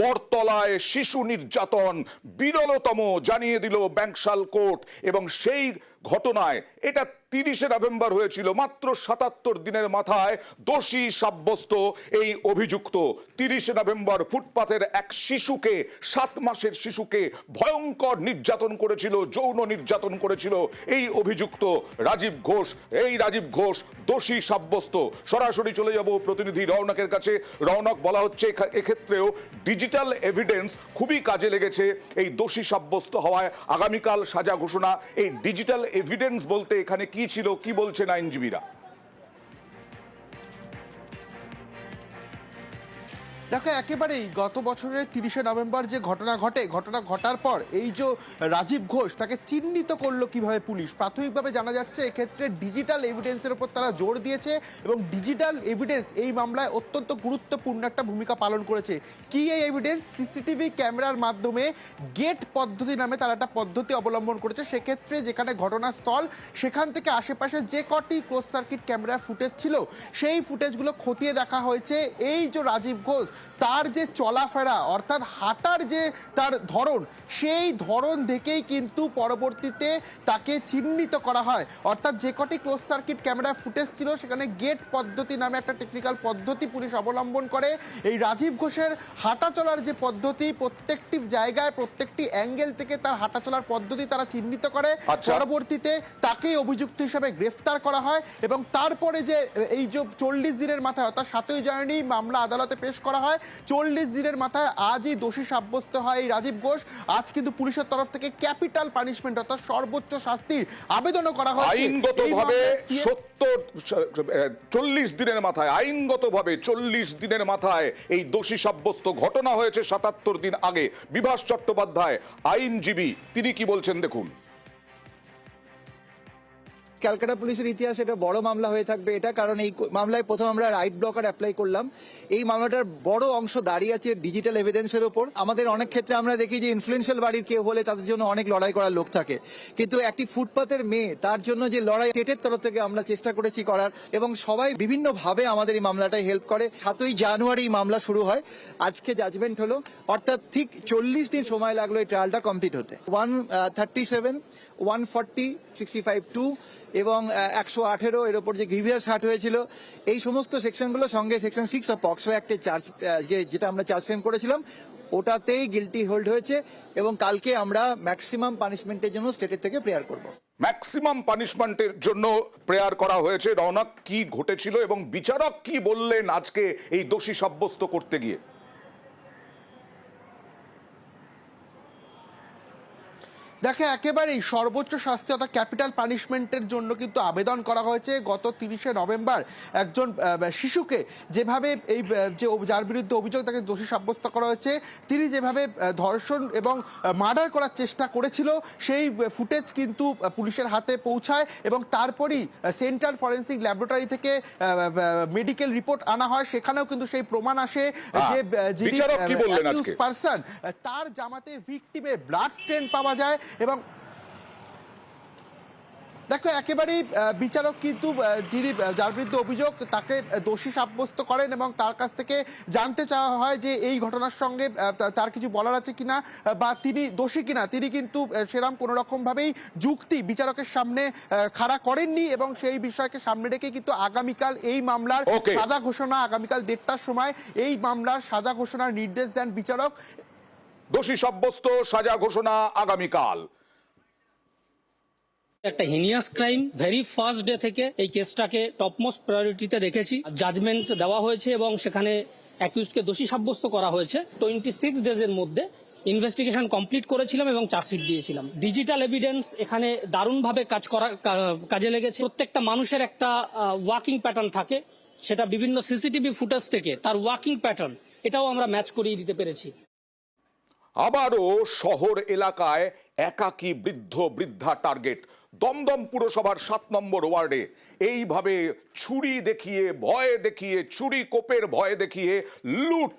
বটতলায় শিশু নির্যাতন বিরলতম জানিয়ে দিল ব্যাংকশাল কোর্ট। এবং সেই ঘটনায় এটা 30শে নভেম্বর হয়েছিল, মাত্র 77 দিনের মাথায় দোষী সাব্যস্ত এই অভিযুক্ত। 30শে নভেম্বর ফুটপাতের এক শিশুকে, 7 মাসের শিশুকে ভয়ঙ্কর নির্যাতন করেছিল, যৌন নির্যাতন করেছিল এই অভিযুক্ত রাজীব ঘোষ। এই রাজীব ঘোষ দোষী সাব্যস্ত। সরাসরি চলে যাব প্রতিনিধি রওনকের কাছে। রওনক, বলা হচ্ছে এক্ষেত্রেও ডিজিটাল এভিডেন্স খুবই কাজে লেগেছে এই দোষী সাব্যস্ত হওয়ায়। আগামীকাল সাজা ঘোষণা। এই ডিজিটাল এভিডেন্স বলতে এখানে কি ছিল, কি বলছেন আইনজীবীরা? দেখো, একেবারেই গত বছরের 30শে নভেম্বর যে ঘটনা ঘটার পর এই যে রাজীব ঘোষ, তাকে চিহ্নিত করলো কিভাবে পুলিশ। প্রাথমিকভাবে জানা যাচ্ছে এক্ষেত্রে ডিজিটাল এভিডেন্সের উপর তারা জোর দিয়েছে এবং ডিজিটাল এভিডেন্স এই মামলায় অত্যন্ত গুরুত্বপূর্ণ একটা ভূমিকা পালন করেছে। কি এই এভিডেন্স? সিসিটিভি ক্যামেরার মাধ্যমে গেট পদ্ধতি নামে তারা একটা পদ্ধতি অবলম্বন করেছে। সেক্ষেত্রে যেখানে ঘটনাস্থল, সেখান থেকে আশেপাশে যে কটি ক্লোজ সার্কিট ক্যামেরা ফুটেজ ছিল, সেই ফুটেজগুলো খতিয়ে দেখা হয়েছে। এই যে রাজীব ঘোষ, তার যে চলাফেরা অর্থাৎ হাঁটার যে তার ধরন, সেই ধরন দেখেই কিন্তু পরবর্তীতে তাকে চিহ্নিত করা হয়। অর্থাৎ যে কটি ক্লোজ সার্কিট ক্যামেরা ফুটেজ ছিল, সেখানে গেট পদ্ধতি নামে একটা টেকনিক্যাল পদ্ধতি পুলিশ অবলম্বন করে। এই রাজীব ঘোষের হাঁটা চলার যে পদ্ধতি, প্রত্যেকটি জায়গায় প্রত্যেকটি অ্যাঙ্গেল থেকে তার হাঁটা চলার পদ্ধতি তারা চিহ্নিত করে। পরবর্তীতে তাকেই অভিযুক্ত হিসেবে গ্রেফতার করা হয় এবং তারপরে যে এই যে 40 দিনের মাথায় অর্থাৎ 7ই জানুয়ারি মামলা আদালতে পেশ করা হয়। 40 দিনের মাথায় আজই দোষী সাব্যস্ত হয় এই রাজীব ঘোষ। আজ কিন্তু পুলিশের তরফ থেকে ক্যাপিটাল পানিশমেন্ট অর্থাৎ সর্বোচ্চ শাস্তির আবেদনও করা হয়েছে। আইনগতভাবে 40 দিনের মাথায়, আইনগতভাবে 40 দিনের মাথায় এই দোষী সাব্যস্ত ঘটনা হয়েছে 77 দিন আগে। বিভাস চট্টোপাধ্যায় আইনজীবী, তিনি কি বলছেন দেখুন। ক্যালকাটা পুলিশের ইতিহাসে এটা বড় মামলা হয়ে থাকবে। এটা কারণ এই মামলায় প্রথম আমরা রাইট ব্লকার অ্যাপ্লাই করলাম। এই মামলাটার বড় অংশ দাঁড়িয়ে আছে ডিজিটাল এভিডেন্সের ওপর। আমাদের অনেক ক্ষেত্রে আমরা দেখি যে ইনফ্লুয়েন্সিয়াল বাড়ির কেউ হলে তাদের জন্য অনেক লড়াই করার লোক থাকে, কিন্তু একটি ফুটপাতের মেয়ে, তার জন্য যে লড়াই স্টেটের তরফ থেকে আমরা চেষ্টা করেছি করার, এবং সবাই বিভিন্নভাবে আমাদের এই মামলাটায় হেল্প করে। 7ই জানুয়ারি মামলা শুরু হয়, আজকে জাজমেন্ট হলো, অর্থাৎ ঠিক 40 দিন সময় লাগলো এই ট্রায়ালটা কমপ্লিট হতে। 137, 140, 65(2) এবং 118 এর ওপর যে গ্রিভিয়াস হার্ট হয়েছিল, এই সমস্ত সেকশনগুলো সঙ্গে সেকশন 6 অফ পক্সো অ্যাক্টে চার্জ, যেটা আমরা চার্জ ফ্রেম করেছিলাম, ওটাতেই গিলটি হোল্ড হয়েছে। এবং কালকে আমরা ম্যাক্সিমাম পানিশমেন্টের জন্য স্টেটের থেকে প্রেয়ার করব। ম্যাক্সিমাম পানিশমেন্টের জন্য প্রেয়ার করা হয়েছে। রওনক, কি ঘটেছিল এবং বিচারক কি বললেন আজকে এই দোষী সাব্যস্ত করতে গিয়ে? দেখে, একেবারেই সর্বোচ্চ শাস্তি অর্থাৎ ক্যাপিটাল পানিশমেন্টের জন্য কিন্তু আবেদন করা হয়েছে। গত 30শে নভেম্বর একজন শিশুকে যেভাবে এই যে যার বিরুদ্ধে অভিযোগ, তাকে দোষী সাব্যস্ত করা হয়েছে, তিনি যেভাবে ধর্ষণ এবং মার্ডার করার চেষ্টা করেছিল, সেই ফুটেজ কিন্তু পুলিশের হাতে পৌঁছায় এবং তারপরই সেন্ট্রাল ফরেন্সিক ল্যাবরেটরি থেকে মেডিকেল রিপোর্ট আনা হয়। সেখানেও কিন্তু সেই প্রমাণ আসে যে যিনি অ্যাকিউজড পারসন, তার জামাতে ভিকটিমের ব্লাড স্টেন পাওয়া যায়। এবং দেখো, একেবারেই বিচারক কিন্তু যিনি যার বিরুদ্ধে অভিযোগ, তাকে দোষী সাব্যস্ত করেন এবং তার কাছ থেকে জানতে চাওয়া হয় যে এই ঘটনার সঙ্গে তার কিছু বলার আছে কিনা বা তিনি দোষী কিনা। তিনি কিন্তু সেরকম কোনো রকম ভাবেই যুক্তি বিচারকের সামনে খাড়া করেননি এবং সেই বিষয়কে সামনে রেখে কিন্তু আগামীকাল এই মামলার সাজা ঘোষণা, আগামীকাল 1:30টার সময় এই মামলার সাজা ঘোষণার নির্দেশ দেন বিচারক। দোষী সাব্যস্ত, সাজা ঘোষণা আগামীকাল। একটা heinous crime, very first day থেকে এই কেসটাকে টপমোস্ট প্রায়োরিটিতে রেখেছি। জাজমেন্ট দেওয়া হয়েছে এবং সেখানে অ্যাকিউজডকে দোষী সাব্যস্ত করা হয়েছে। 26 ডেজের মধ্যে ইনভেস্টিগেশন কমপ্লিট করেছিলাম এবং চার্জশিট দিয়েছিলাম। ডিজিটাল এভিডেন্স এখানে দারুণভাবে কাজে লেগেছে। প্রত্যেকটা মানুষের একটা ওয়াকিং প্যাটার্ন থাকে, সেটা বিভিন্ন সিসিটিভি ফুটেজ থেকে তার ওয়াকিং প্যাটার্ন, এটাও আমরা ম্যাচ করিয়ে দিতে পেরেছি। আবারও শহর এলাকায় একাকী বৃদ্ধ বৃদ্ধা টার্গেট। দমদম পুরসভার 7 নম্বর ওয়ার্ডে এইভাবে ছুরি দেখিয়ে, ভয় দেখিয়ে, ছুরি কোপের ভয় দেখিয়ে লুট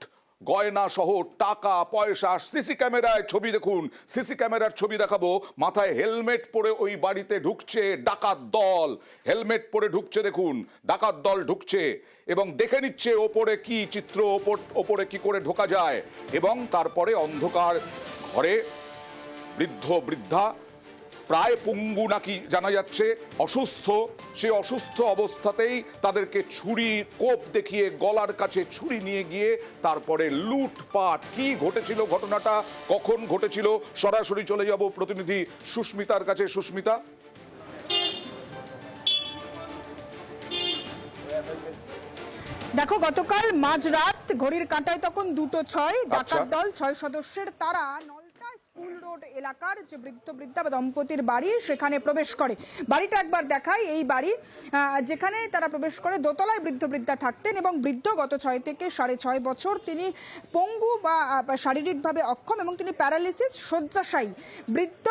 গয়না সহ টাকা পয়সা। সিসি ক্যামেরায় ছবি দেখুন, সিসি ক্যামেরার ছবি দেখাবো। মাথায় হেলমেট পরে ওই বাড়িতে ঢুকছে ডাকাত দল, হেলমেট পরে ঢুকছে দেখুন, ডাকাত দল ঢুকছে এবং দেখে নিচ্ছে ওপরে কি চিত্র, ওপরে কি করে ঢোকা যায়। এবং তারপরে অন্ধকার ঘরে বৃদ্ধ বৃদ্ধা, প্রায় পঙ্গু নাকি জানা যাচ্ছে, অসুস্থ। সে অসুস্থ অবস্থাতেই তাদেরকে ছুরি কোপ দেখিয়ে গলার কাছে ছুরি নিয়ে গিয়ে তারপরে লুটপাট। কি ঘটেছিল, ঘটনাটা কখন ঘটেছিল, সরাসরি চলে যাব প্রতিনিধি সুস্মিতার কাছে। সুস্মিতা, দেখো, গতকাল মাঝরাত ঘড়ির কাঁটায় তখন 2:06, ডাকাত দল 6 সদস্যের তারা নলতা স্কুল রোড এলাকার যে বৃদ্ধ বৃদ্ধা দম্পতির বাড়ি সেখানে প্রবেশ করে। বাড়িটা একবার দেখাই। এই বাড়ি যেখানে তারা প্রবেশ করে, দোতলায় বৃদ্ধ বৃদ্ধা থাকতেন এবং বৃদ্ধ গত 6 থেকে 6.5 বছর তিনি পঙ্গু বা শারীরিকভাবে অক্ষম এবং তিনি প্যারালিসিস শয্যাশায়ী। বৃদ্ধ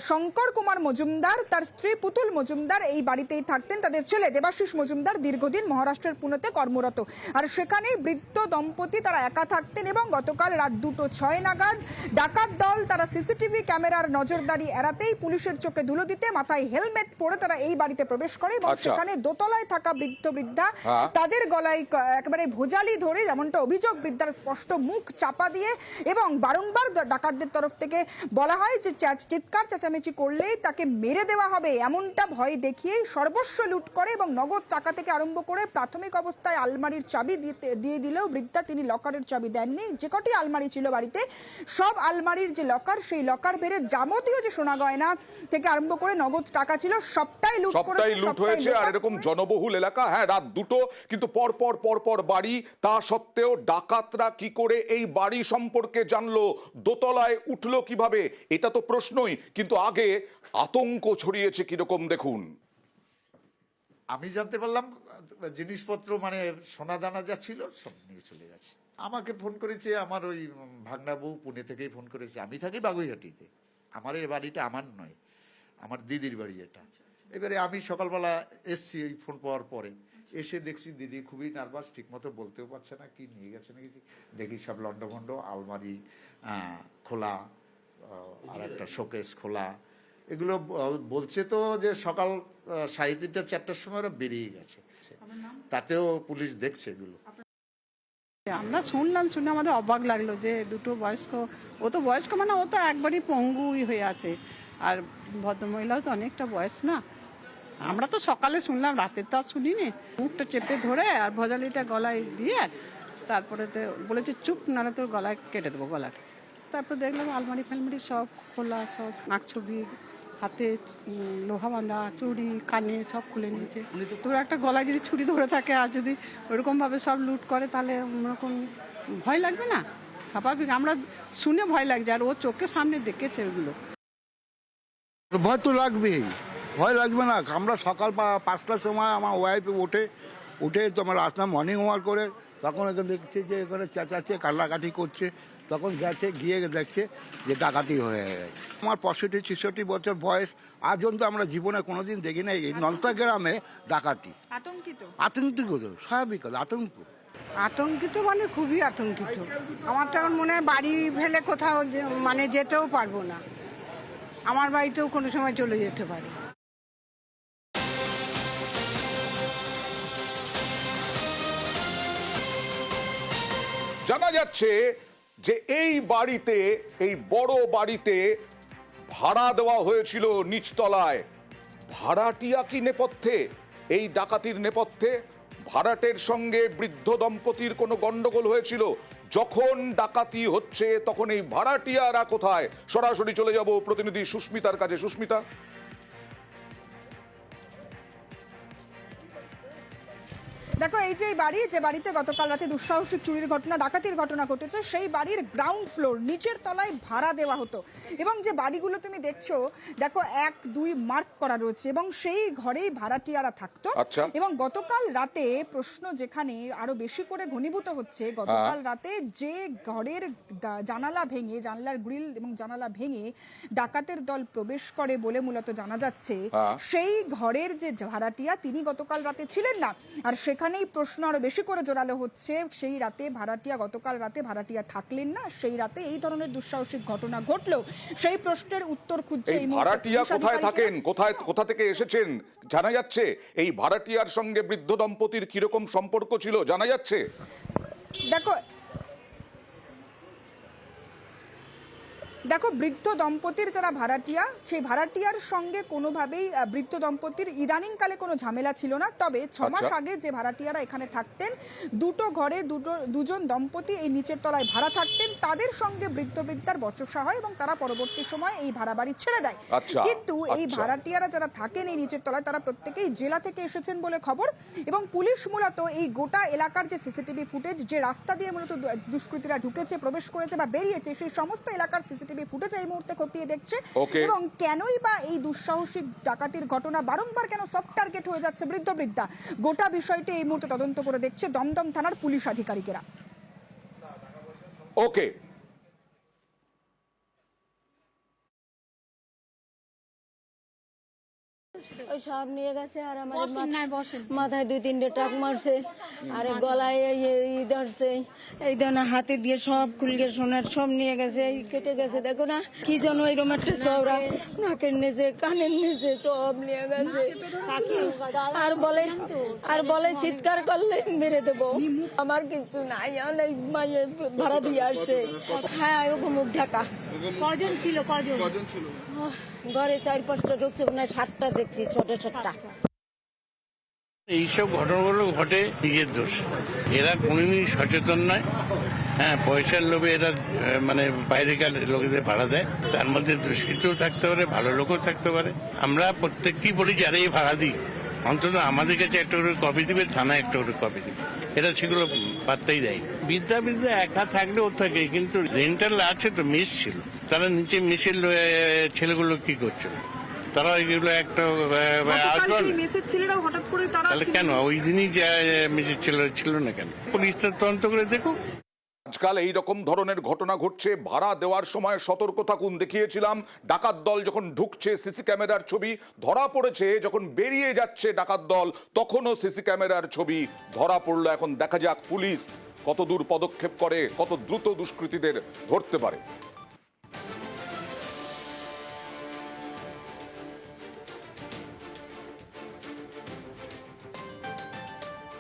শঙ্কর কুমার মজুমদার, তার স্ত্রী পুতুল মজুমদার এই বাড়িতেই থাকতেন। তাদের ছেলে দেবাশিস মজুমদার দীর্ঘদিন মহারাষ্ট্রের পুনেতে কর্মরত। আর সেখানেই বৃদ্ধ দম্পতি তারা একা থাকতেন এবং গতকাল রাত 2:06 নাগাদ ডাকাত দল তারা সিসিটিভি ক্যামেরার নজরদারি এড়াতেই পুলিশের চোখে ধুলো দিতে মাথায় হেলমেট পরে তারা এই বাড়িতে প্রবেশ করে এবং সেখানে দোতলায় থাকা বৃদ্ধ বৃদ্ধা তাদের গলায় একেবারে ভোজালি ধরে, যেমনটা অভিযোগ, বৃদ্ধার স্পষ্ট মুখ চাপা দিয়ে এবং বারংবার ডাকাতদের তরফ থেকে বলা হয় যে চিৎকার চেঁচামেচি করলেই তাকে মেরে দেওয়া হবে, এমনটা ভয় দেখিয়েই সর্বস্ব লুট করে এবং নগদ টাকা থেকে আরম্ভ করে প্রাথমিক অবস্থায় আলমারির চাবি দিয়ে দিলেও বৃদ্ধা তিনি লকারের চাবি দেননি। যে কটি আলমারি ছিল বাড়িতে, সব আলমারির যে লকার, সেই লকার ভেরে যাবতীয় যে সোনা গয়না থেকে আরম্ভ করে নগদ টাকা ছিল সবটাই লুট হয়েছে। আর এরকম জনবহুল এলাকা, হ্যাঁ, রাত 2টো, কিন্তু পরপর বাড়ি। তা সত্ত্বেও ডাকাতরা কি করে এই বাড়ি সম্পর্কে জানলো, দোতলায় উঠলো কিভাবে, এটা তো প্রশ্নই। কিন্তু আগে আতঙ্ক ছড়িয়েছে কিরকম দেখুন। আমি জানতে পারলাম জিনিসপত্র মানে সোনা দানা যা ছিল সব নিয়ে চলে গেছে। আমাকে ফোন করেছে আমার ওই ভাগনা বউ, পুনে থেকেই ফোন করেছে। আমি থাকি বাগুইহাটিতে, আমার এই বাড়িটা আমার নয়, আমার দিদির বাড়ি এটা। এবারে আমি সকালবেলা এসছি ওই ফোন পাওয়ার পরে, এসে দেখছি দিদি খুবই নার্ভাস, ঠিক মতো বলতেও পারছে না কি নিয়ে গেছে নাকি। দেখি সব লন্ডভন্ড, আলমারি খোলা, আর একটা শোকেস খোলা। এগুলো বলছে তো যে সকাল 3:30 4টার সময় ওরা বেরিয়ে গেছে, তাতেও পুলিশ দেখছে এগুলো। আমরা শুনে আমাদের অবাক লাগলো যে দুটো বয়স্ক, ও তো বয়স্ক মানে ও তো একবারই পঙ্গুই হয়ে আছে, আর ভদ্রমহিলাও তো অনেকটা বয়স না। আমরা তো সকালে শুনলাম, রাতে তো আর শুনিনি। মুখটা চেপে ধরে আর ভজালিটা গলায় দিয়ে তারপরে তো বলেছে চুপ, নাহলে তোর গলায় কেটে দেবো গলাটা। তারপর দেখলাম আলমারি ফালমারি সব খোলা, সব নাক ছবি, হাতে লোহা বাঁধা, চুড়ি, কানে সব খুলে নিয়েছে। তোর একটা গলায় যদি ছুরি ধরে থাকে আর যদি ওরকমভাবে সব লুট করে, তাহলে ওরকম ভয় লাগবে না? স্বাভাবিক, আমরা শুনে ভয় লাগছে, আর ও চোখের সামনে দেখেছে ওগুলো। ভয় তো লাগবেই, ভয় লাগবে না? আমরা সকাল 5টার সময় আমার ওয়াইফ উঠে তো আমার আসলাম মর্নিং ওয়াক করে, তখন এখানে দেখছি যে এখানে চেঁচাচ্ছে, কান্নাকাটি করছে। তখন গেছে, গিয়ে দেখছে যে ডাকাতি হয়ে গেছে। আমার 65-66 বছর বয়স, আজ পর্যন্ত আমরা জীবনে কোনোদিন দেখি না এই নলতা গ্রামে ডাকাতি। আতঙ্কিত, স্বাভাবিক আতঙ্কিত মানে খুবই আতঙ্কিত। আমার তো এখন মনে হয় বাড়ি ফেলে কোথাও মানে যেতেও পারবো না, আমার বাড়িতেও কোনো সময় চলে যেতে পারে। জানা যাচ্ছে যে এই বাড়িতে, এই বড় বাড়িতে ভাড়া দেওয়া হয়েছিল নিচতলায়। ভাড়াটিয়া কি নেপথ্যে, এই ডাকাতির নেপথ্যে? ভাড়াটের সঙ্গে বৃদ্ধ দম্পতির কোনো গন্ডগোল হয়েছিল? যখন ডাকাতি হচ্ছে তখন এই ভাড়াটিয়ারা কোথায়? সরাসরি চলে যাব প্রতিনিধি সুস্মিতার কাছে। সুস্মিতা, দেখো, এই যে বাড়ি, যে বাড়িতে গতকাল রাতে দুঃসাহসিক চুরির ঘটনা, ডাকাতির ঘটনা ঘটেছে, সেই বাড়ির গ্রাউন্ড ফ্লোর, নিচের তলায় ভাড়া দেওয়া হতো। এবং যে বাড়িগুলো তুমি দেখছো, দেখো 1, 2 মার্ক করা রয়েছে এবং সেই ঘরেই ভাড়াটিয়ারা থাকতো। এবং গতকাল রাতে প্রশ্ন যেখানে আরো বেশি করে ঘনীভূত হচ্ছে, গতকাল রাতে যে ঘরের জানালা ভেঙে, জানলার গ্রিল এবং জানালা ভেঙে ডাকাতের দল প্রবেশ করে বলে মূলত জানা যাচ্ছে, সেই ঘরের যে ভাড়াটিয়া তিনি গতকাল রাতে ছিলেন না। আর সেখানে এখানেই প্রশ্ন আরো বেশি করে জোরালো হচ্ছে, সেই রাতে ভাড়াটিয়া, গতকাল রাতে ভাড়াটিয়া থাকলেন না, সেই রাতে এই ধরনের দুঃসাহসিক ঘটনা ঘটলো, সেই প্রশ্নের উত্তর খুঁজছে এই এই মুহূর্তে ভাড়াটিয়া পুলিশ কোথায় আধিকারিকেরা। থাকেন, কোথা থেকে এসেছেন জানা যাচ্ছে? এই ভাড়াটিয়ার সঙ্গে বৃদ্ধ দম্পতির কিরকম সম্পর্ক ছিল জানা যাচ্ছে? দেখো বৃদ্ধ দম্পতির যারা ভাড়াটিয়া, সেই ভাড়াটিয়ার সঙ্গে কোনোভাবেই বৃদ্ধ দম্পতির ইদানিংকালে কোনো ঝামেলা ছিল না। তবে 6 মাস আচ্ছা। আগে যে ভাড়াটিয়ারা এখানে থাকতেন, দুটো ঘরে দুজন দম্পতি এই নিচের তলায় ভাড়া থাকতেন, তাদের সঙ্গে বৃদ্ধার বচসা হয় এবং তারা পরবর্তী সময় এই ভাড়া বাড়ি ছেড়ে দেয়। আচ্ছা, কিন্তু এই আচ্ছা। ভাড়াটিয়ারা যারা থাকেন এই নিচের তলায়, তারা প্রত্যেকেই জেলা থেকে এসেছেন বলে খবর, এবং পুলিশ মূলত এই গোটা এলাকার যে সিসিটিভি ফুটেজ, যে রাস্তা দিয়ে মূলত দুষ্কৃতীরা ঢুকেছে, প্রবেশ করেছে বা বেরিয়েছে, সেই সমস্ত এলাকার সিসিটিভি ফুটেজ এই মুহূর্তে খতিয়ে দেখছে। Okay. এবং কেনই বা এই দুঃসাহসিক ডাকাতির ঘটনা বারংবার কেন সফট টার্গেট হয়ে যাচ্ছে বৃদ্ধা, গোটা বিষয়টি এই মুহূর্তে তদন্ত করে দেখছে দমদম থানার পুলিশ আধিকারিকেরা। ওকে, ওই সব নিয়ে গেছে আর আমার মাথায় 2-3টে টাক মারছে, আর গলায় এই ধরছে, এই ধরনের হাতে দিয়ে সব খুলকে সোনার সব নিয়ে গেছে, এই কেটে গেছে, দেখো না কি যেন এরকম একটা চওড়া, নাকের নিচে কানের নিচে সব নিয়ে গেছে। আর বলে চিৎকার করলে মেরে দেবো। আমার কিছু নাই, অনেক মায়ে ভাড়া দিয়ে আসছে। হ্যাঁ, ওকে মুখ ঢাকা। কজন ছিল? ঘরে 4-5টা ঢুকছে, মানে 7টা দেখছি, ছোট। এইসব ঘটনাগুলো ঘটে নিজের দোষ। এরা কোনোদিনই সচেতন নয়। হ্যাঁ, পয়সার লোভে এরা মানে বাইরেকার লোকেদের ভাড়া দেয়। তার মধ্যে দুষ্কৃতও থাকতে পারে, ভালো লোকও থাকতে পারে। আমরা প্রত্যেককেই বলি যারা এই ভাড়া দিই, অন্তত আমাদের কাছে একটা করে কপি দিবে, থানায় একটা করে কপি দিবে। এরা সেগুলো পাত্তাই দেয় না। বৃদ্ধা একা থাকলে ও থাকে, কিন্তু রেন্টাল আছে তো, মেস ছিল, তারা নিচে মেসের ছেলেগুলো কি করছিল, তারা ওইগুলো একটা তাহলে কেন ওই দিনই মেসের ছেলে ছিল না কেন? পুলিশ তো তদন্ত করে দেখুক। আজকাল এই রকম ধরনের ঘটনা ঘটছে। ভাড়া দেওয়ার সময় সতর্ক থাকুন দেখিয়েছিলাম। ডাকাত দল যখন ঢুকছে সিসি ক্যামেরার ছবি ধরা পড়েছে, যখন বেরিয়ে যাচ্ছে ডাকাত দল তখনও সিসি ক্যামেরার ছবি ধরা পড়লো। এখন দেখা যাক পুলিশ কত দূর পদক্ষেপ করে, কত দ্রুত দুষ্কৃতীদের ধরতে পারে।